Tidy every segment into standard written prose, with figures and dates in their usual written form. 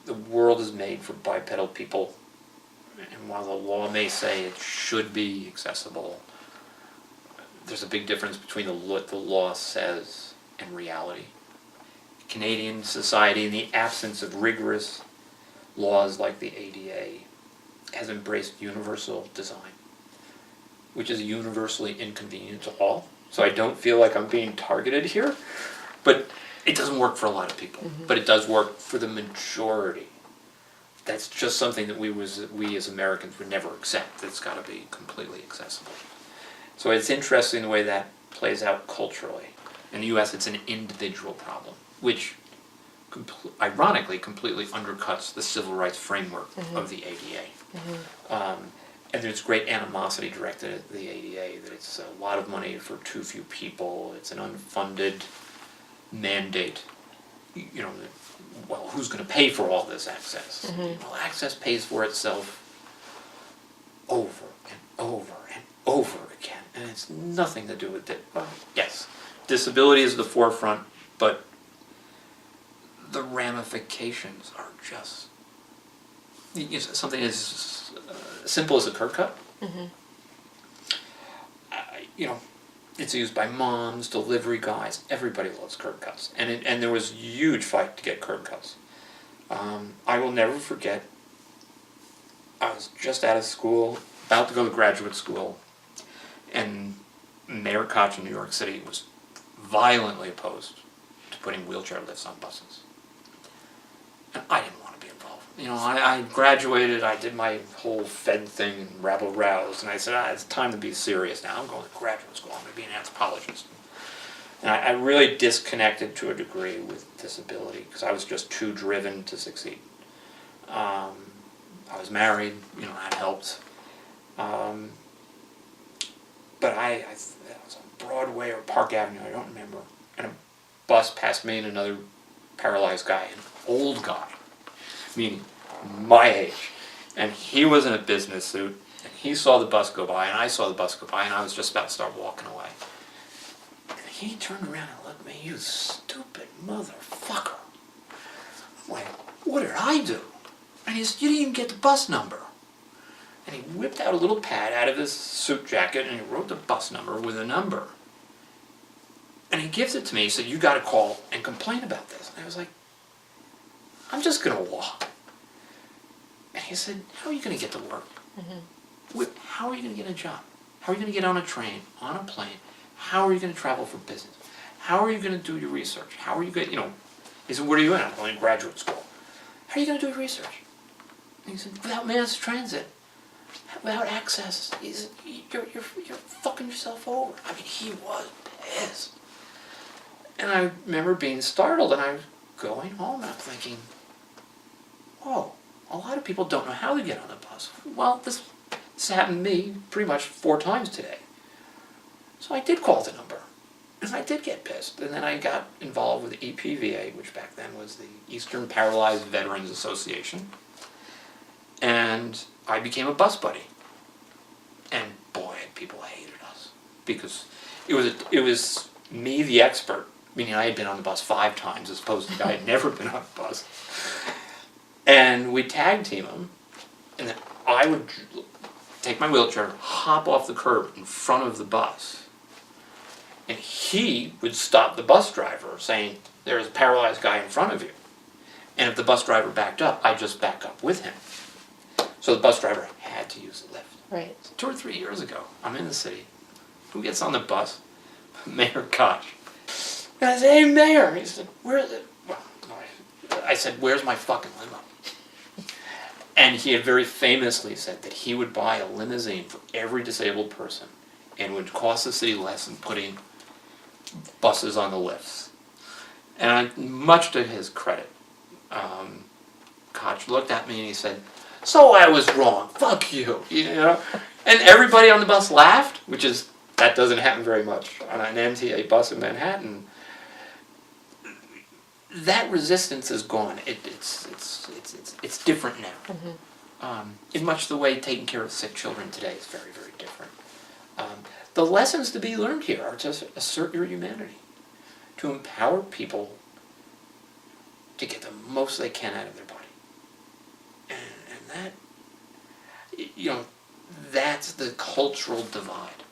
the world is made for bipedal people, and while the law may say it should be accessible, there's a big difference between what the law says and reality. Canadian society, in the absence of rigorous laws like the ADA, has embraced universal design, which is universally inconvenient to all. So I don't feel like I'm being targeted here, but it doesn't work for a lot of people, but it does work for the majority. That's just something that we as Americans would never accept. It's got to be completely accessible. So it's interesting the way that plays out culturally. In the U.S., it's an individual problem, which ironically completely undercuts the civil rights framework of the ADA. And there's great animosity directed at the ADA, that it's a lot of money for too few people, it's an unfunded mandate. You know, well, who's going to pay for all this access? Well, access pays for itself over and over and over again, and it's nothing to do with it. Well, yes, disability is the forefront, but the ramifications are just something as simple as a curb cut. You know, it's used by moms, delivery guys. Everybody loves curb cuts, and there was a huge fight to get curb cuts. I will never forget. I was just out of school, about to go to graduate school, and Mayor Koch in New York City was violently opposed to putting wheelchair lifts on buses. And I didn't want to be involved. You know, I graduated, I did my whole Fed thing and rabble-rouse, and I said, it's time to be serious now. I'm going to graduate school, I'm going to be an anthropologist. And I really disconnected to a degree with disability, because I was just too driven to succeed. I was married, you know, that helped. But I was on Broadway or Park Avenue, I don't remember, and a bus passed me and another paralyzed guy, an old guy, meaning my age, and he was in a business suit, and he saw the bus go by, and I saw the bus go by, and I was just about to start walking away. And he turned around and looked at me, "You stupid motherfucker." I'm like, "What did I do?" And he said, "You didn't even get the bus number." And he whipped out a little pad out of his suit jacket, and he wrote the bus number with a number. And he gives it to me. He said, "You got to call and complain about this." And I was like, "I'm just going to walk." And he said, "How are you going to get to work? How are you going to get a job? How are you going to get on a train, on a plane? How are you going to travel for business? How are you going to do your research? How are you going to, you know," he said, "What are you in?" "I'm going to graduate school." "How are you going to do your research?" And he said, "Without mass transit, without access, you're fucking yourself over." I mean, he was pissed. And I remember being startled, and I was going home, and I'm thinking, whoa, a lot of people don't know how to get on the bus. Well, this happened to me pretty much 4 times today. So I did call the number, and I did get pissed. And then I got involved with the EPVA, which back then was the Eastern Paralyzed Veterans Association. And I became a bus buddy. And boy, people hated us. Because it was me, the expert, meaning I had been on the bus 5 times as opposed to the guy had never been on a bus. And we'd tag team him, and then I would take my wheelchair, hop off the curb in front of the bus, and he would stop the bus driver saying, "There's a paralyzed guy in front of you." And if the bus driver backed up, I'd just back up with him. So the bus driver had to use the lift. Right. 2 or 3 years ago, I'm in the city. Who gets on the bus? Mayor Koch. And I said, "Hey, Mayor." He said, "Where is it?" Well, I said, "Where's my fucking limo?" And he had very famously said that he would buy a limousine for every disabled person and would cost the city less than putting buses on the lifts. And much to his credit, Koch looked at me and he said, "So I was wrong. Fuck you." You know? And everybody on the bus laughed, that doesn't happen very much on an MTA bus in Manhattan. That resistance is gone. It's different now. In much the way taking care of sick children today is very, very different. The lessons to be learned here are to assert your humanity, to empower people to get the most they can out of their body. that, that's the cultural divide,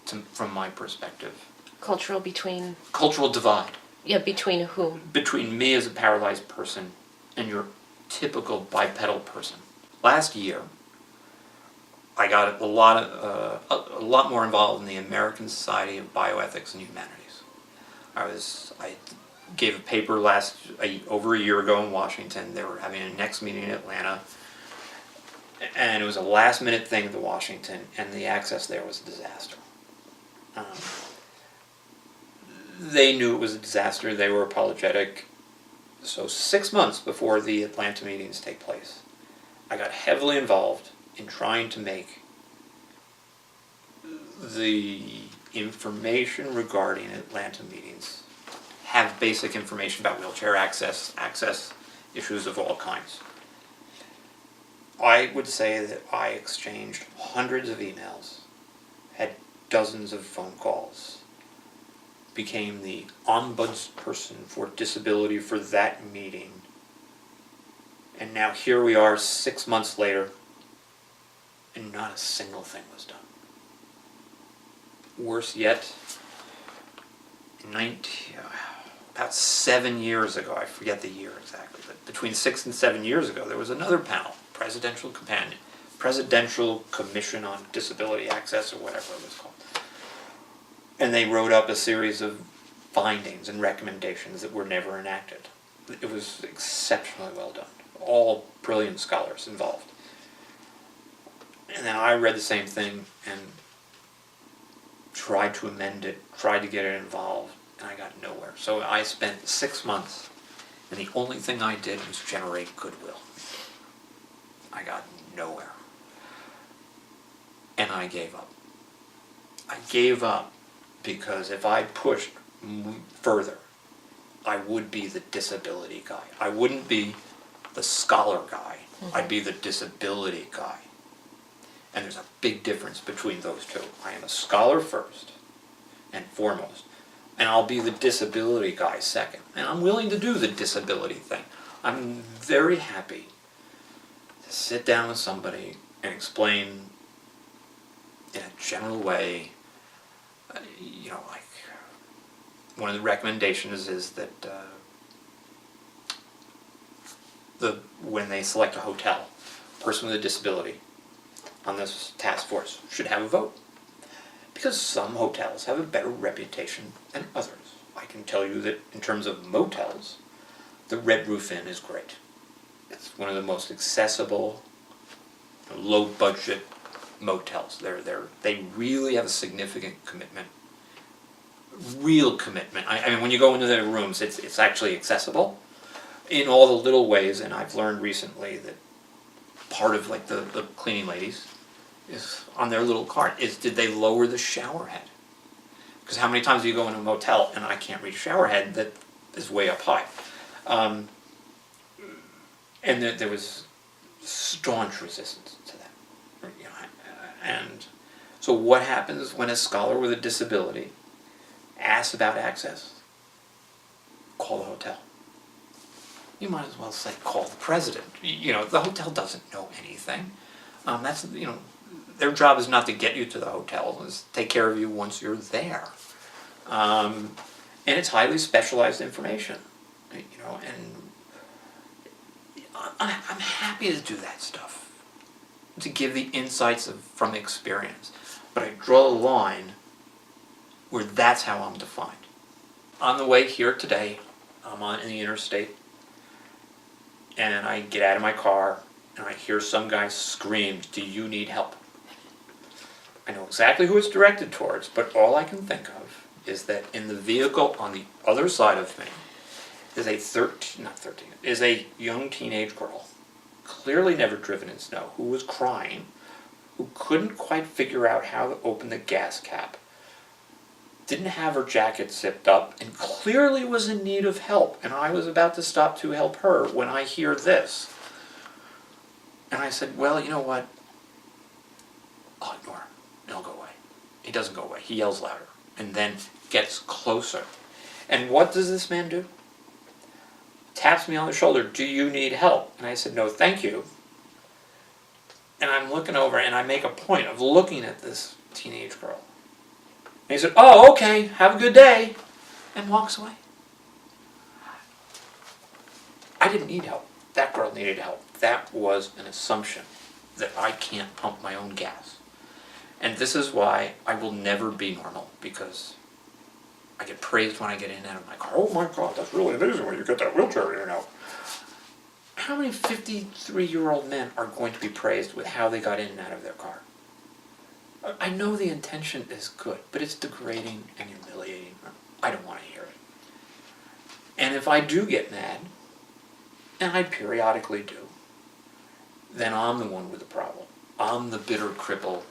from my perspective. Cultural between? Cultural divide. Yeah, between whom? Between me as a paralyzed person and your typical bipedal person. Last year, I got a lot more involved in the American Society of Bioethics and Humanities. I gave a paper over a year ago in Washington. They were having a next meeting in Atlanta, and it was a last-minute thing at the Washington, and the access there was a disaster. They knew it was a disaster. They were apologetic. So 6 months before the Atlanta meetings take place, I got heavily involved in trying to make the information regarding Atlanta meetings have basic information about wheelchair access issues of all kinds. I would say that I exchanged hundreds of emails, had dozens of phone calls, became the ombudsperson for disability for that meeting. And now here we are 6 months later, and not a single thing was done. Worse yet, about 7 years ago, I forget the year exactly, but between 6 and 7 years ago, there was another panel, Presidential Commission on Disability Access, or whatever it was called. And they wrote up a series of findings and recommendations that were never enacted. It was exceptionally well done. All brilliant scholars involved. And then I read the same thing and tried to amend it, tried to get it involved, and I got nowhere. So I spent 6 months, and the only thing I did was generate goodwill. I got nowhere. And I gave up. I gave up because if I pushed further, I would be the disability guy. I wouldn't be the scholar guy. Mm-hmm. I'd be the disability guy. And there's a big difference between those two. I am a scholar first and foremost, and I'll be the disability guy second. And I'm willing to do the disability thing. I'm very happy to sit down with somebody and explain in a general way, like one of the recommendations is that when they select a hotel, a person with a disability on this task force should have a vote. Because some hotels have a better reputation than others. I can tell you that in terms of motels, the Red Roof Inn is great. It's one of the most accessible, low-budget motels. They really have a significant commitment. Real commitment. I mean, when you go into their rooms, it's actually accessible in all the little ways, and I've learned recently that part of like the cleaning ladies is on their little cart is, did they lower the shower head? Because how many times do you go in a motel and I can't reach shower head that is way up high? And there was staunch resistance to that. And so what happens when a scholar with a disability asks about access? Call the hotel. You might as well say call the president. The hotel doesn't know anything. That's their job is not to get you to the hotel, is take care of you once you're there. And it's highly specialized information. And I'm happy to do that stuff, to give the insights from experience. But I draw a line where that's how I'm defined. On the way here today, I'm in the interstate, and I get out of my car, and I hear some guy scream, "Do you need help?" I know exactly who it's directed towards, but all I can think of is that in the vehicle on the other side of me is a young teenage girl, clearly never driven in snow, who was crying, who couldn't quite figure out how to open the gas cap, didn't have her jacket zipped up, and clearly was in need of help. And I was about to stop to help her when I hear this. And I said, well, you know what? I'll ignore him. It'll go away. He doesn't go away. He yells louder and then gets closer. And what does this man do? Taps me on the shoulder. "Do you need help?" And I said, "No, thank you." And I'm looking over, and I make a point of looking at this teenage girl. And he said, "Oh, okay, have a good day," and walks away. I didn't need help. That girl needed help. That was an assumption that I can't pump my own gas. And this is why I will never be normal, because I get praised when I get in and out of my car. "Oh my God, that's really amazing when you get that wheelchair in and out." How many 53-year-old men are going to be praised with how they got in and out of their car? I know the intention is good, but it's degrading and humiliating. I don't want to hear it. And if I do get mad, and I periodically do, then I'm the one with the problem. I'm the bitter cripple